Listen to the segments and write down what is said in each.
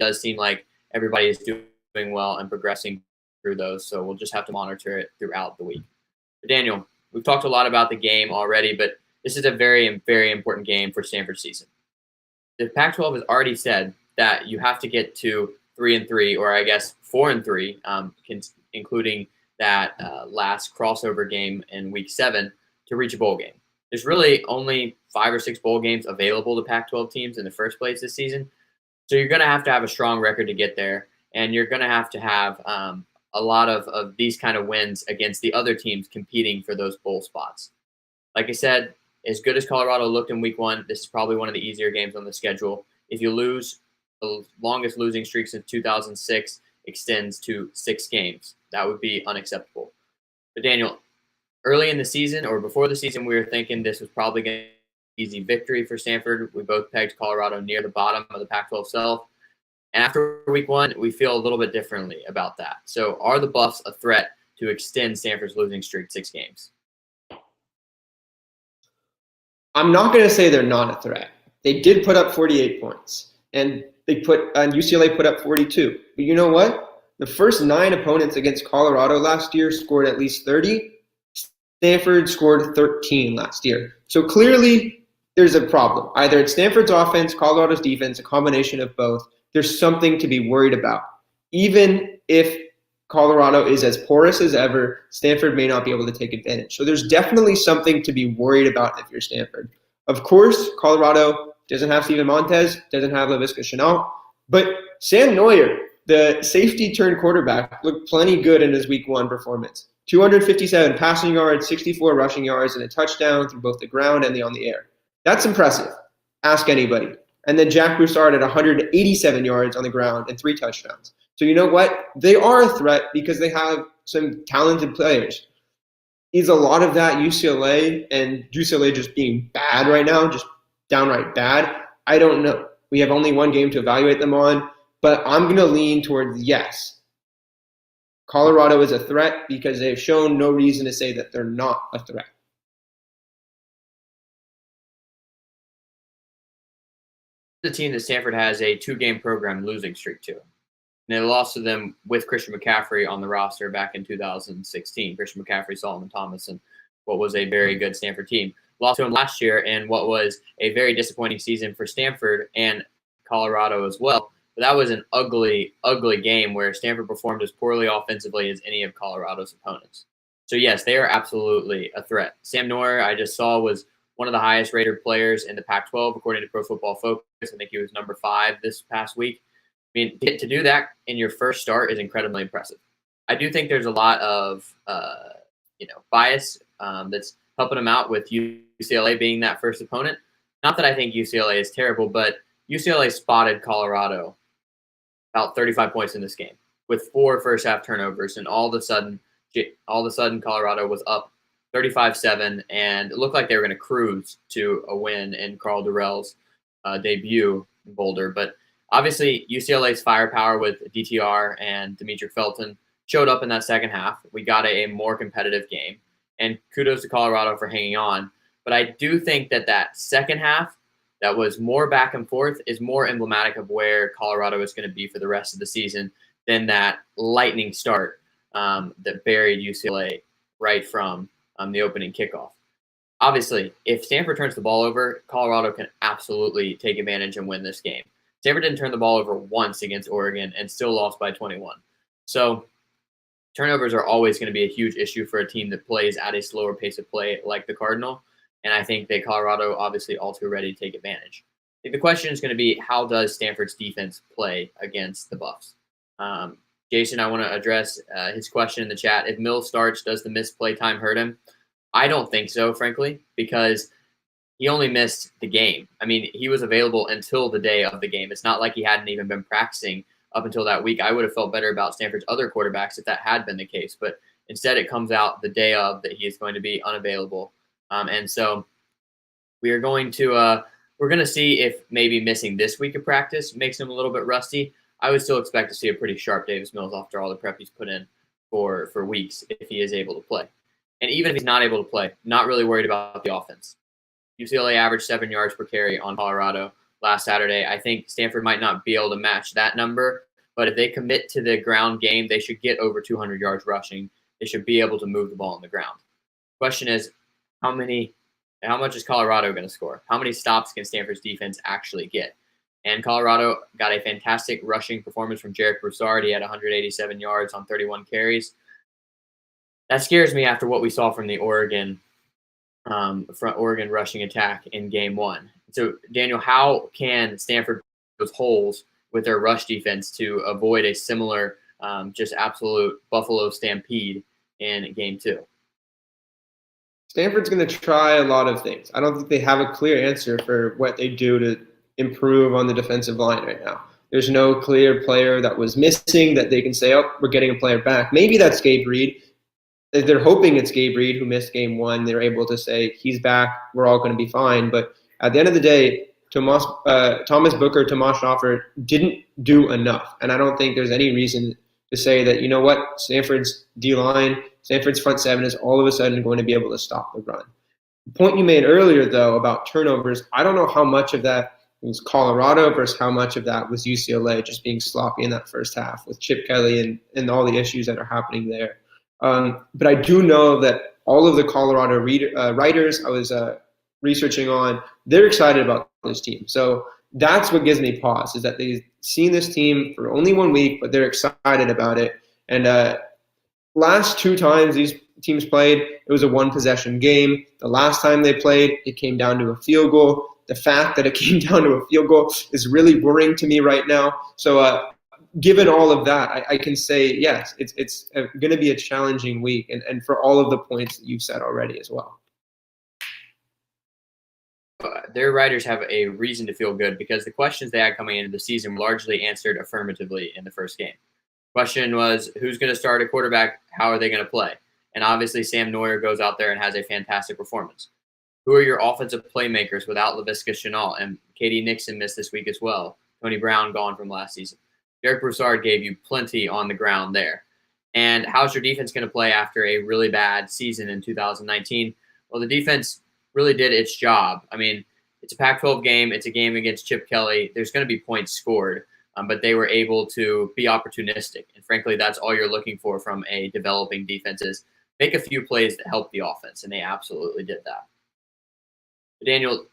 does seem like everybody is doing well and progressing through those. So we'll just have to monitor it throughout the week. But Daniel, we've talked a lot about the game already, but this is a very, very important game for Stanford's season. The Pac-12 has already said that you have to get to 3-3, or I guess 4-3, including that last crossover game in Week 7 to reach a bowl game. There's really only 5 or 6 bowl games available to Pac-12 teams in the first place this season. So you're going to have a strong record to get there, and you're going to have a lot of these kind of wins against the other teams competing for those bowl spots. Like I said, as good as Colorado looked in Week 1, this is probably one of the easier games on the schedule. If you lose, the longest losing streak since 2006 extends to 6 games. That would be unacceptable. But Daniel, early in the season or before the season, we were thinking this was probably going to be an easy victory for Stanford. We both pegged Colorado near the bottom of the Pac-12 South. And after Week 1, we feel a little bit differently about that. So are the Buffs a threat to extend Stanford's losing streak to 6 games? I'm not going to say they're not a threat. They did put up 48 points, and UCLA put up 42. But you know what? The first 9 opponents against Colorado last year scored at least 30. Stanford scored 13 last year. So clearly there's a problem. Either it's Stanford's offense, Colorado's defense, a combination of both. There's something to be worried about. Even if Colorado is as porous as ever, Stanford may not be able to take advantage. So there's definitely something to be worried about if you're Stanford. Of course, Colorado doesn't have Steven Montez, doesn't have Laviska Shenault, but Sam Neuer, the safety turned quarterback, looked plenty good in his Week 1 performance. 257 passing yards, 64 rushing yards, and a touchdown through both the ground and on the air. That's impressive. Ask anybody. And then Jack Broussard at 187 yards on the ground and 3 touchdowns. So you know what? They are a threat because they have some talented players. Is a lot of that UCLA and UCLA just being bad right now, just downright bad? I don't know. We have only 1 game to evaluate them on, but I'm going to lean towards yes. Colorado is a threat because they've shown no reason to say that they're not a threat. The team that Stanford has a 2-game program losing streak to. And they lost to them with Christian McCaffrey on the roster back in 2016. Christian McCaffrey, Solomon Thomas, and what was a very good Stanford team. Lost to him last year in what was a very disappointing season for Stanford and Colorado as well. But that was an ugly, ugly game where Stanford performed as poorly offensively as any of Colorado's opponents. So, yes, they are absolutely a threat. Sam Neuer, I just saw, was one of the highest rated players in the Pac-12, according to Pro Football Focus. I think he was number 5 this past week. I mean, to do that in your first start is incredibly impressive. I do think there's a lot of bias that's helping him out with UCLA being that first opponent. Not that I think UCLA is terrible, but UCLA spotted Colorado about 35 points in this game with 4 first-half turnovers, and all of a sudden Colorado was up 35-7, and it looked like they were going to cruise to a win in Carl Durrell's debut in Boulder. But obviously, UCLA's firepower with DTR and Demetri Felton showed up in that second half. We got a more competitive game, and kudos to Colorado for hanging on. But I do think that second half that was more back and forth is more emblematic of where Colorado is going to be for the rest of the season than that lightning start that buried UCLA right from the opening kickoff. Obviously, if Stanford turns the ball over, Colorado can absolutely take advantage and win this game. Stanford didn't turn the ball over once against Oregon and still lost by 21. So turnovers are always going to be a huge issue for a team that plays at a slower pace of play like the Cardinal. And I think that Colorado obviously all too ready to take advantage. I think the question is going to be, how does Stanford's defense play against the Buffs? Jason, I want to address his question in the chat. If Mills starts, does the missed play time hurt him? I don't think so, frankly, because he only missed the game. I mean, he was available until the day of the game. It's not like he hadn't even been practicing up until that week. I would have felt better about Stanford's other quarterbacks if that had been the case. But instead, it comes out the day of that he is going to be unavailable. And so we are going to we're going to see if maybe missing this week of practice makes him a little bit rusty. I would still expect to see a pretty sharp Davis Mills after all the prep he's put in for weeks if he is able to play. And even if he's not able to play, not really worried about the offense. UCLA averaged 7 yards per carry on Colorado last Saturday. I think Stanford might not be able to match that number, but if they commit to the ground game, they should get over 200 yards rushing. They should be able to move the ball on the ground. Question is, how much is Colorado going to score? How many stops can Stanford's defense actually get? And Colorado got a fantastic rushing performance from Jarek Broussard. He had 187 yards on 31 carries. That scares me after what we saw from the Oregon rushing attack in game 1. So, Daniel, how can Stanford those holes with their rush defense to avoid a similar just absolute Buffalo stampede in game 2? Stanford's going to try a lot of things. I don't think they have a clear answer for what they do to improve on the defensive line right now. There's no clear player that was missing that they can say, oh, we're getting a player back. Maybe that's Gabe Reed. They're hoping it's Gabe Reed who missed game 1. They're able to say he's back. We're all going to be fine. But at the end of the day, Thomas Booker, Tomas Schaffer didn't do enough. And I don't think there's any reason to say that, you know what, Stanford's D-line, Stanford's front 7 is all of a sudden going to be able to stop the run. The point you made earlier, though, about turnovers, I don't know how much of that was Colorado versus how much of that was UCLA just being sloppy in that first half with Chip Kelly and all the issues that are happening there. But I do know that all of the Colorado writers I was researching on, they're excited about this team. So that's what gives me pause, is that they've seen this team for only 1 week, but they're excited about it. And last 2 times these teams played, it was a 1-possession game. The last time they played, it came down to a field goal. The fact that it came down to a field goal is really worrying to me right now. So given all of that, I can say, yes, it's going to be a challenging week, and for all of the points that you've said already as well. Their writers have a reason to feel good because the questions they had coming into the season were largely answered affirmatively in the first game. The question was, who's going to start a quarterback? How are they going to play? And obviously, Sam Neuer goes out there and has a fantastic performance. Who are your offensive playmakers without Laviska Shenault? And Katie Nixon missed this week as well. Tony Brown gone from last season. Jarek Broussard gave you plenty on the ground there. And how's your defense going to play after a really bad season in 2019? Well, the defense really did its job. I mean, it's a Pac-12 game. It's a game against Chip Kelly. There's going to be points scored, but they were able to be opportunistic. And frankly, that's all you're looking for from a developing defense is make a few plays that help the offense, and they absolutely did that. But Daniel,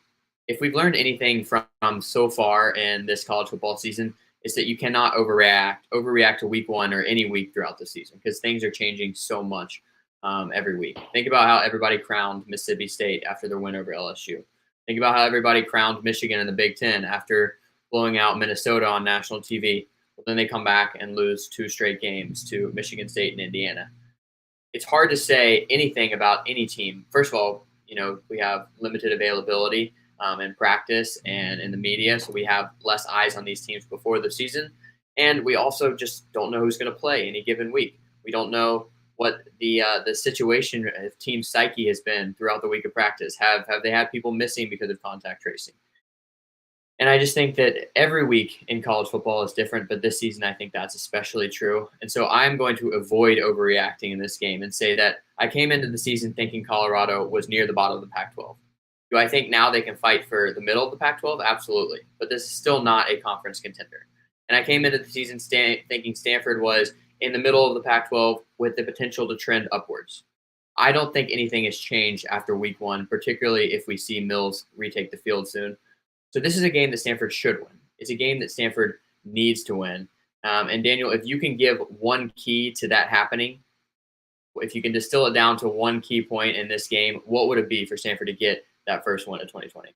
if we've learned anything from so far in this college football season, it's that you cannot overreact to week 1 or any week throughout the season because things are changing so much every week. Think about how everybody crowned Mississippi State after their win over LSU. Think about how everybody crowned Michigan in the Big Ten after blowing out Minnesota on national TV. Well, then they come back and lose 2 straight games to Michigan State and Indiana. It's hard to say anything about any team. First of all, we have limited availability in practice and in the media, so we have less eyes on these teams before the season. And we also just don't know who's going to play any given week. We don't know what the situation of team psyche has been throughout the week of practice. Have they had people missing because of contact tracing? And I just think that every week in college football is different, but this season I think that's especially true. And so I'm going to avoid overreacting in this game and say that I came into the season thinking Colorado was near the bottom of the Pac-12. Do I think now they can fight for the middle of the Pac-12? Absolutely. But this is still not a conference contender. And I came into the season thinking Stanford was in the middle of the Pac-12 with the potential to trend upwards. I don't think anything has changed after week 1, particularly if we see Mills retake the field soon. So this is a game that Stanford should win. It's a game that Stanford needs to win. And Daniel, if you can give one key to that happening, if you can distill it down to one key point in this game, what would it be for Stanford to get that first one of 2020?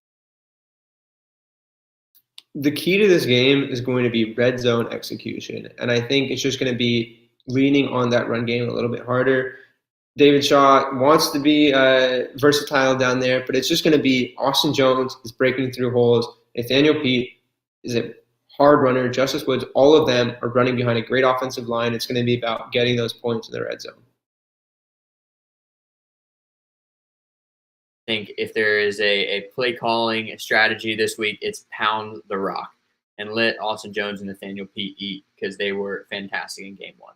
The key to this game is going to be red zone execution. And I think it's just going to be leaning on that run game a little bit harder. David Shaw wants to be versatile down there, but it's just going to be Austin Jones is breaking through holes. Nathaniel Pete is a hard runner. Justice Woods, all of them are running behind a great offensive line. It's going to be about getting those points in the red zone. I think if there is a play calling strategy this week, it's pound the rock and let Austin Jones and Nathaniel Pete eat because they were fantastic in game 1.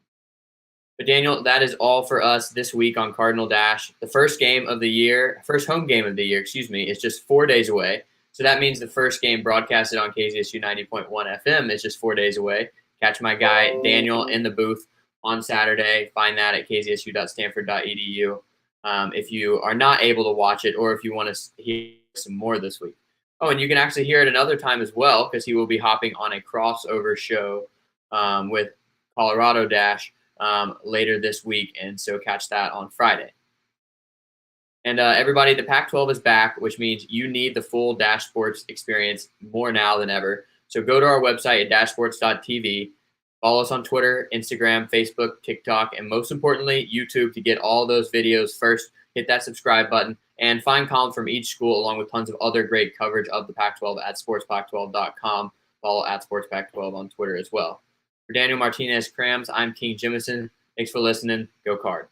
But Daniel, that is all for us this week on Cardinal Dash. The first home game of the year, is just 4 days away. So that means the first game broadcasted on KZSU 90.1 FM is just 4 days away. Catch my guy Daniel in the booth on Saturday. Find that at kzsu.stanford.edu if you are not able to watch it or if you want to hear some more this week. Oh, and you can actually hear it another time as well because he will be hopping on a crossover show with Colorado Dash later this week, and so catch that on Friday. And everybody, the Pac-12 is back, which means you need the full Dash Sports experience more now than ever. So go to our website at dashsports.tv. Follow us on Twitter, Instagram, Facebook, TikTok, and most importantly, YouTube to get all those videos first. Hit that subscribe button and find columns from each school along with tons of other great coverage of the Pac-12 at sportspac12.com. Follow at sportspac12 on Twitter as well. For Daniel Martinez-Krams, I'm King Jimison. Thanks for listening. Go Card.